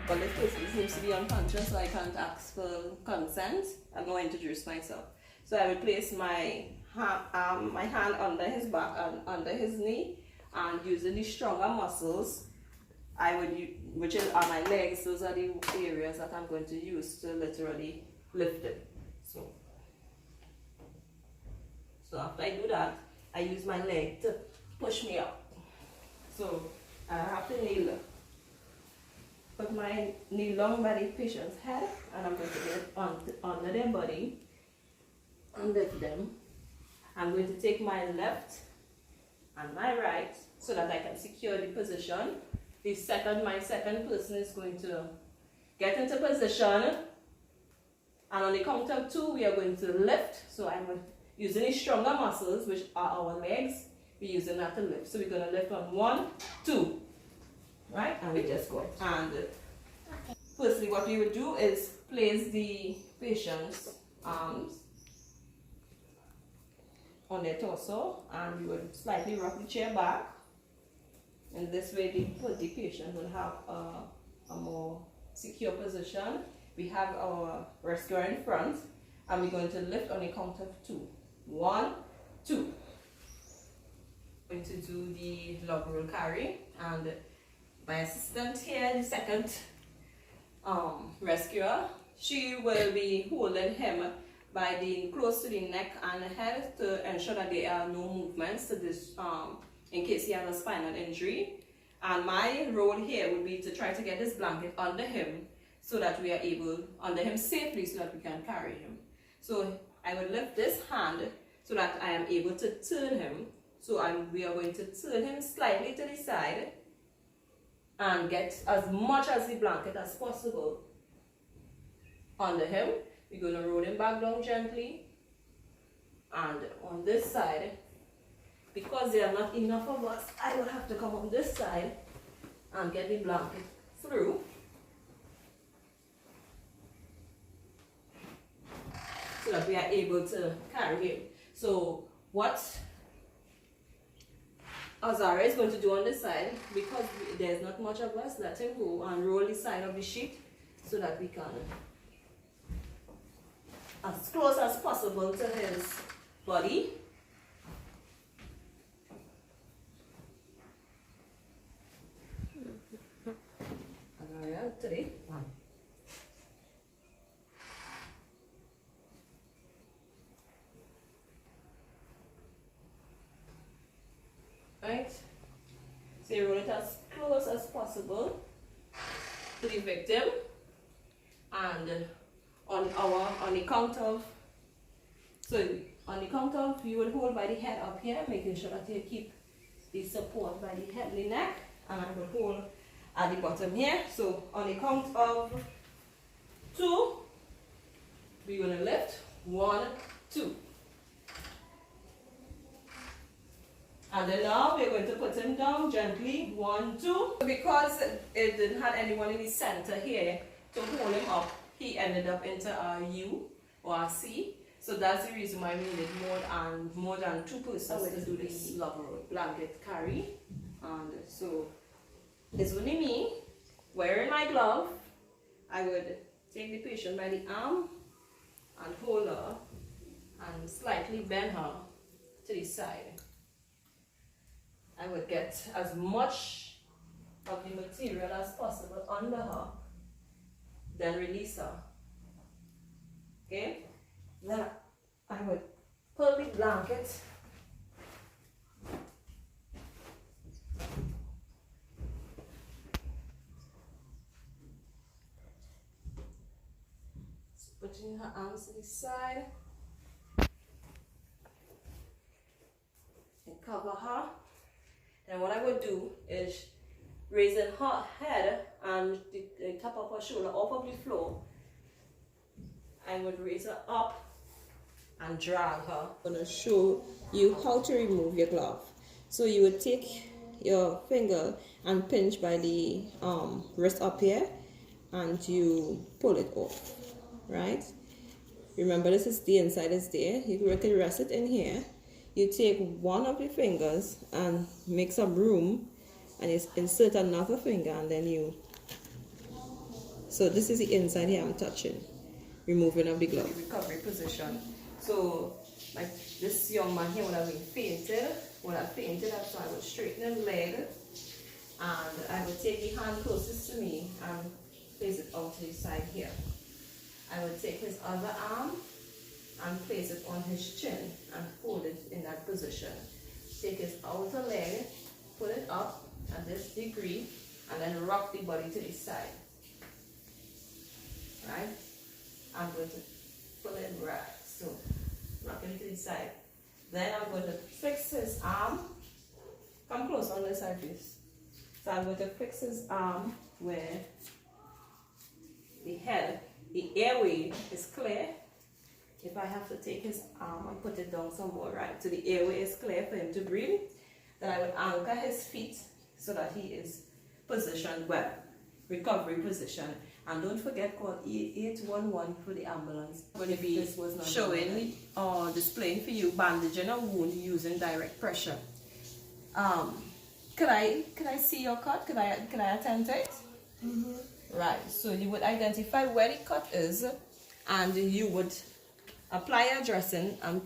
But this person seems to be unconscious, so I can't ask for consent. I'm going to introduce myself. So I will place my hand under his back and under his knee, and using the stronger muscles, which are my legs. Those are the areas that I'm going to use to literally lift it. So after I do that, I use my leg to push me up. So I have to kneel. Put my knee long by the patient's head, and I'm going to get under their body and lift them. I'm going to take my left and my right so that I can secure the position. My second person is going to get into position, and on the count of 2, we are going to lift. So I'm using the stronger muscles, which are our legs. We're using that to lift. So we're going to lift on 1, 2, right? And we just go. And firstly, what we would do is place the patient's arms on their torso, and we would slightly rock the chair back. And this way, the patient will have a more secure position. We have our rescuer in front, and we're going to lift on the count of 2. 1, 2. I'm going to do the log roll carry, and my assistant here, the second rescuer, she will be holding him by close to the neck and head to ensure that there are no movements to this, in case he has a spinal injury. And my role here would be to try to get this blanket under him so that we are able, under him safely, so that we can carry him. So I will lift this hand so that I am able to turn him. So we are going to turn him slightly to the side and get as much as the blanket as possible under him. We're going to roll him back down gently. And on this side, because there are not enough of us, I will have to come on this side and get the blanket through. So that we are able to carry him. So what Azara is going to do on this side, because there's not much of us, let him go and roll the side of the sheet so that we can, as close as possible to his body. Azara, today. Right? So you roll it as close as possible to the victim, and on the count of, you will hold by the head up here, making sure that you keep the support by the head, the neck, and I will hold at the bottom here. So on the count of 2, we're going to lift. 1, 2. And then now we're going to put him down gently. 1, 2. Because it didn't have anyone in the center here to hold him up, he ended up into a U or a C. So that's the reason why we needed more than 2 persons to do this log roll blanket carry. And so it's only me wearing my glove. I would take the patient by the arm and hold her and slightly bend her to the side. I would get as much of the material as possible under her, then release her. Okay? Then I would pull the blanket putting her arms to the side and cover her. And what I would do is raising her head and the top of her shoulder off of the floor. I would raise her up and drag her. I'm going to show you how to remove your glove. So you would take your finger and pinch by the wrist up here, and you pull it off, right? Remember, this is the inside is there. You can rest it in here. You take one of the fingers and make some room, and you insert another finger, and then you So this is the inside here I'm touching, removing of the glove. Recovery position. So like this young man here would have been fainted. So I would straighten his leg, and I would take the hand closest to me and place it out to the side here. I would take his other arm and place it on his chin and hold it in that position. Take his outer leg, put it up at this degree, and then rock the body to the side. Right? I'm going to pull it right. So, rock it to the side. Then I'm going to fix his arm. Come close on this side, please. So I'm going to fix his arm where the airway is clear. If I have to take his arm and put it down some more, right, so the airway is clear for him to breathe, then I would anchor his feet so that he is positioned well, recovery position. And don't forget, call 811 for the ambulance. I'm going to be showing or displaying for you bandaging a wound using direct pressure. Could I see your cut? Could I attend to it? Right. So you would identify where the cut is, and you would apply a dressing and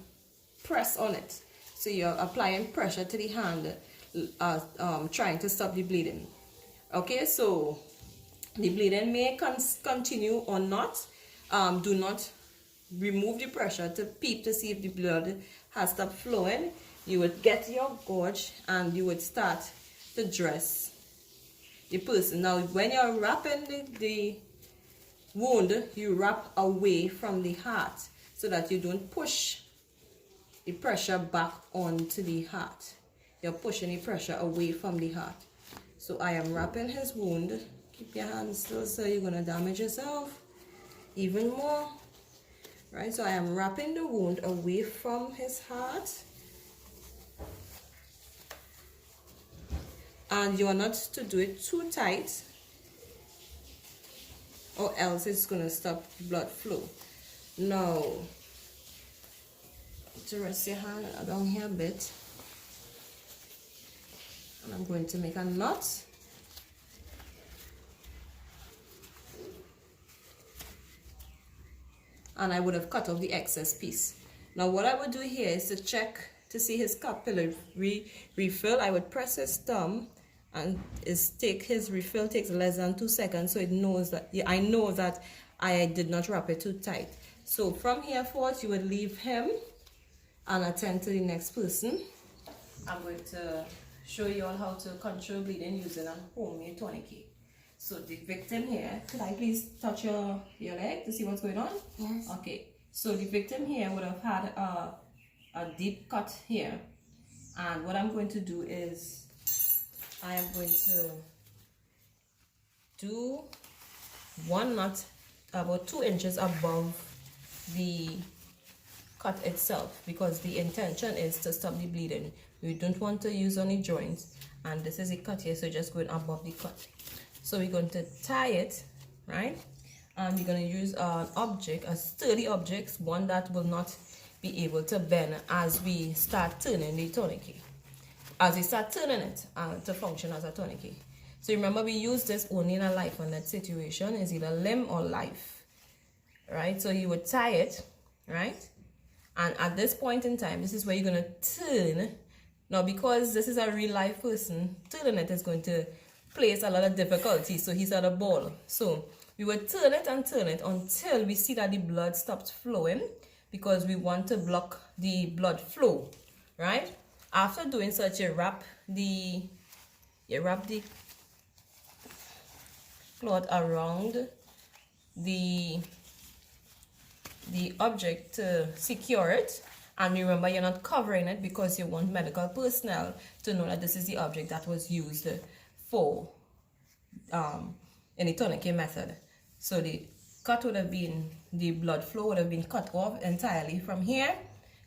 press on it. So you're applying pressure to the hand, trying to stop the bleeding. Okay, so the bleeding may continue or not. Do not remove the pressure to peep to see if the blood has stopped flowing. You would get your gauge and you would start to dress the person. Now, when you're wrapping the wound, you wrap away from the heart so that you don't push the pressure back onto the heart. You're pushing the pressure away from the heart. So I am wrapping his wound. Keep your hands still, so you're going to damage yourself even more. Right, so I am wrapping the wound away from his heart. And you are not to do it too tight, or else it's going to stop blood flow. Now, to rest your hand down here a bit, and I'm going to make a knot. And I would have cut off the excess piece. Now what I would do here is to check to see his capillary refill. I would press his thumb, and his refill takes less than 2 seconds, so it knows that I know that I did not wrap it too tight. So from here forth, you would leave him and attend to the next person. I'm going to show you all how to control bleeding using a homemade tourniquet. So the victim here, could I please touch your leg to see what's going on? Yes. Okay. So the victim here would have had a deep cut here. And what I'm going to do is I am going to do one knot about 2 inches above the cut itself, because the intention is to stop the bleeding. We don't want to use any joints, and this is a cut here, so just going above the cut. So we're going to tie it, right? And we're going to use an object, a sturdy object, one that will not be able to bend as we start turning the tourniquet. As we start turning it to function as a tourniquet. So remember, we use this only in a life or death situation. It's either limb or life, right? So you would tie it, right? And at this point in time, this is where you're going to turn. Now, because this is a real life person, turning it is going to place a lot of difficulty. So he's at a ball. So we would turn it until we see that the blood stops flowing, because we want to block the blood flow, right? After doing such, you wrap the cloth around the object to secure it. And remember, you're not covering it because you want medical personnel to know that this is the object that was used for any tourniquet method. So the blood flow would have been cut off entirely from here,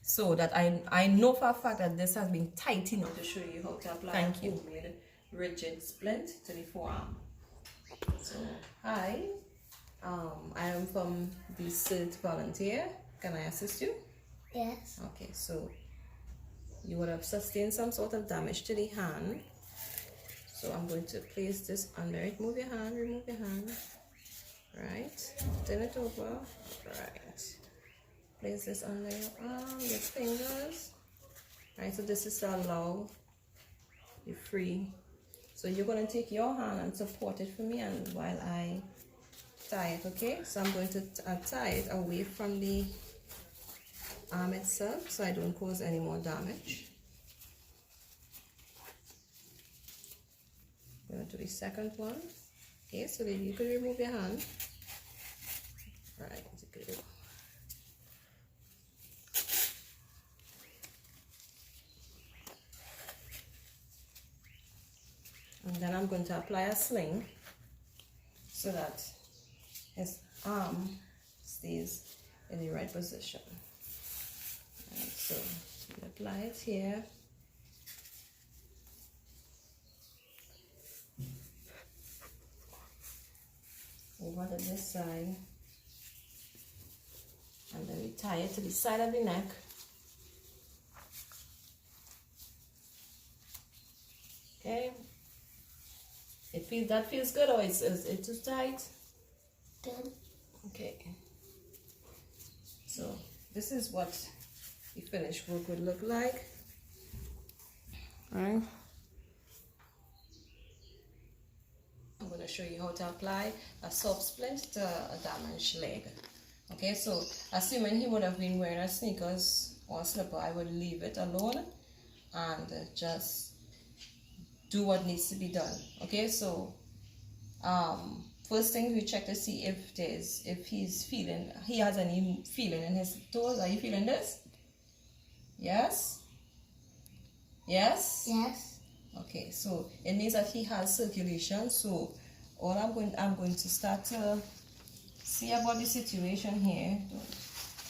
so that I know for a fact that this has been tight enough to show you how to apply a homemade rigid splint to the forearm. So hi, I am from the CERT volunteer. Can I assist you? Yes. Okay, so you would have sustained some sort of damage to the hand. So I'm going to place this under it. Move your hand, remove your hand. Right, turn it over. Right, place this under your arm, your fingers. Right, so this is to allow you free. So you're going to take your hand and support it for me, and while I tie it, okay? So I'm going to tie it away from the arm itself so I don't cause any more damage. Going to the second one. Okay, so then you can remove your hand. Right, good. And then I'm going to apply a sling so that his arm stays in the right position. And so you apply it here. Over to this side. And then we tie it to the side of the neck. Okay. That feels good, or is it too tight? Good. Okay. So this is what the finished work would look like. Alright. I'm going to show you how to apply a soft splint to a damaged leg. Okay, so assuming he would have been wearing a sneakers or a slipper, I would leave it alone and just do what needs to be done. Okay, so first thing we check to see if he has any feeling in his toes. Are you feeling this? Yes? Yes? Yes. Okay, so it means that he has circulation. So all I'm going to start to see about the situation here.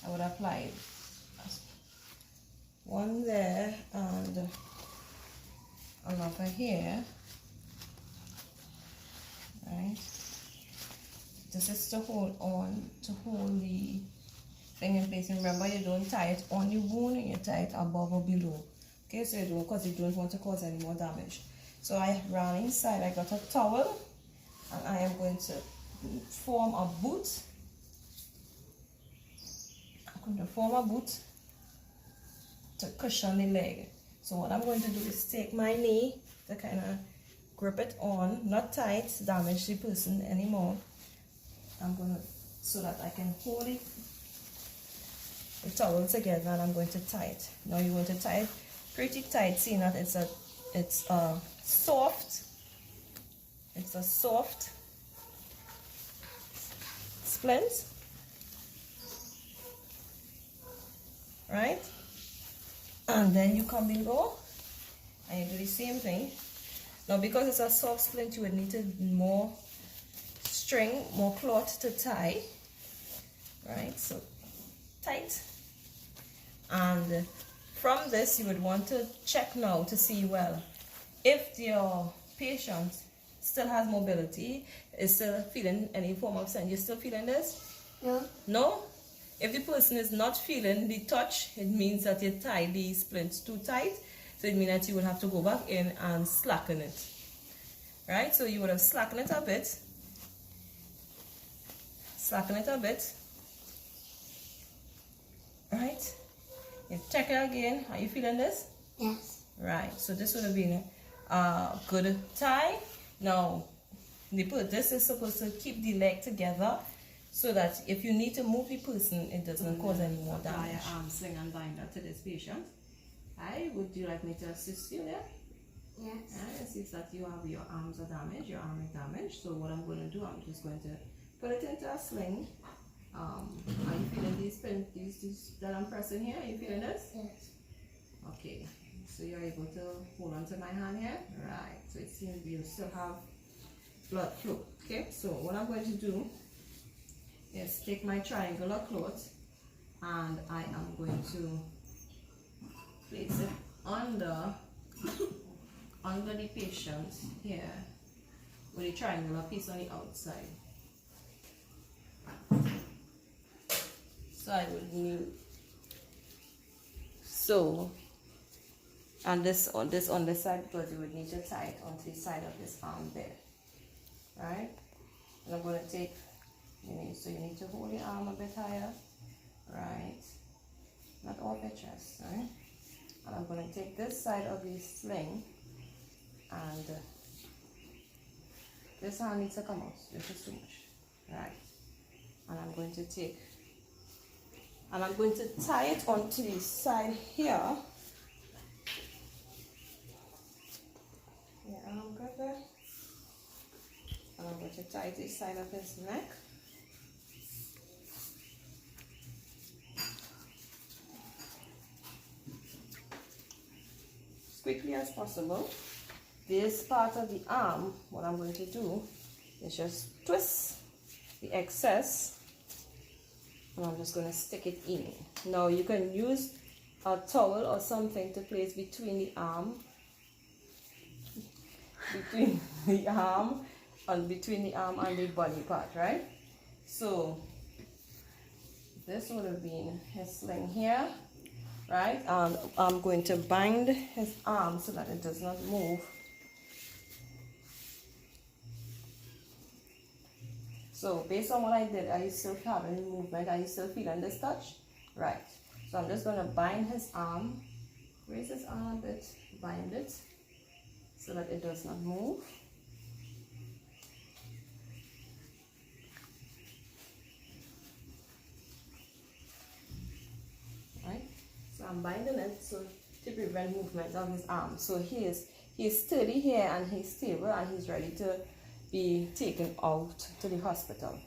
I would apply one there and another here. Right. This is to hold the thing in place. And remember, you don't tie it on the wound, you tie it above or below. Okay, so you don't, because you don't want to cause any more damage. So I ran inside, I got a towel, and I am going to form a boot. I'm going to form a boot to cushion the leg. So what I'm going to do is take my knee to kind of grip it on, not tight, damage the person anymore. I'm going to, so that I can hold it, the towel together, and I'm going to tie it. Now you're going to tie it pretty tight, seeing that it's a soft splint, right? And then you come below and you do the same thing. Now because it's a soft splint, you would need more string, more cloth to tie, right? So tight. And from this you would want to check now to see, well, if your patient still has mobility, is still feeling any form of sense. You still feeling this? No. No? If the person is not feeling the touch, it means that you tied the splints too tight. So it means that you would have to go back in and slacken it. Right? So you would have slackened it a bit. Slacken it a bit. Right? You check it again. Are you feeling this? Yes. Right. So this would have been a good tie. Now, this is supposed to keep the leg together, so that if you need to move the person, it doesn't cause any more damage. Apply sling and binder to this patient. Would you like me to assist you there? Yes. It seems that your arms are damaged, your arm is damaged. So what I'm going to do, I'm just going to put it into a sling. Are you feeling these that I'm pressing here? Are you feeling this? Yes. Okay. So you're able to hold on to my hand here? Right. So it seems you still have blood flow. Okay. So what I'm going to do is take my triangular cloth and I am going to place it under the patient here with a triangular piece on the outside. So I would need and this on this side, because you would need to tie it onto the side of this arm there. Right? And I'm going to take So you need to hold your arm a bit higher, right? Not off your chest, right? And I'm going to take this side of the sling, and this hand needs to come out. This is too much, right? And I'm going to tie it onto the side here. Yeah, I'm good there. And I'm going to tie the side of his neck. As quickly as possible. This part of the arm, what I'm going to do is just twist the excess, and I'm just going to stick it in. Now you can use a towel or something to place between the arm, between the arm and the body part, right? So this would have been his sling here, right? And I'm going to bind his arm so that it does not move. So based on what I did, are you still having movement? Are you still feeling this touch? Right. So I'm just going to bind his arm, raise his arm a bit, bind it so that it does not move. Right. So I'm binding it so to prevent movement of his arm. So he is sturdy here, and he's stable, and he's ready to be taken out to the hospital.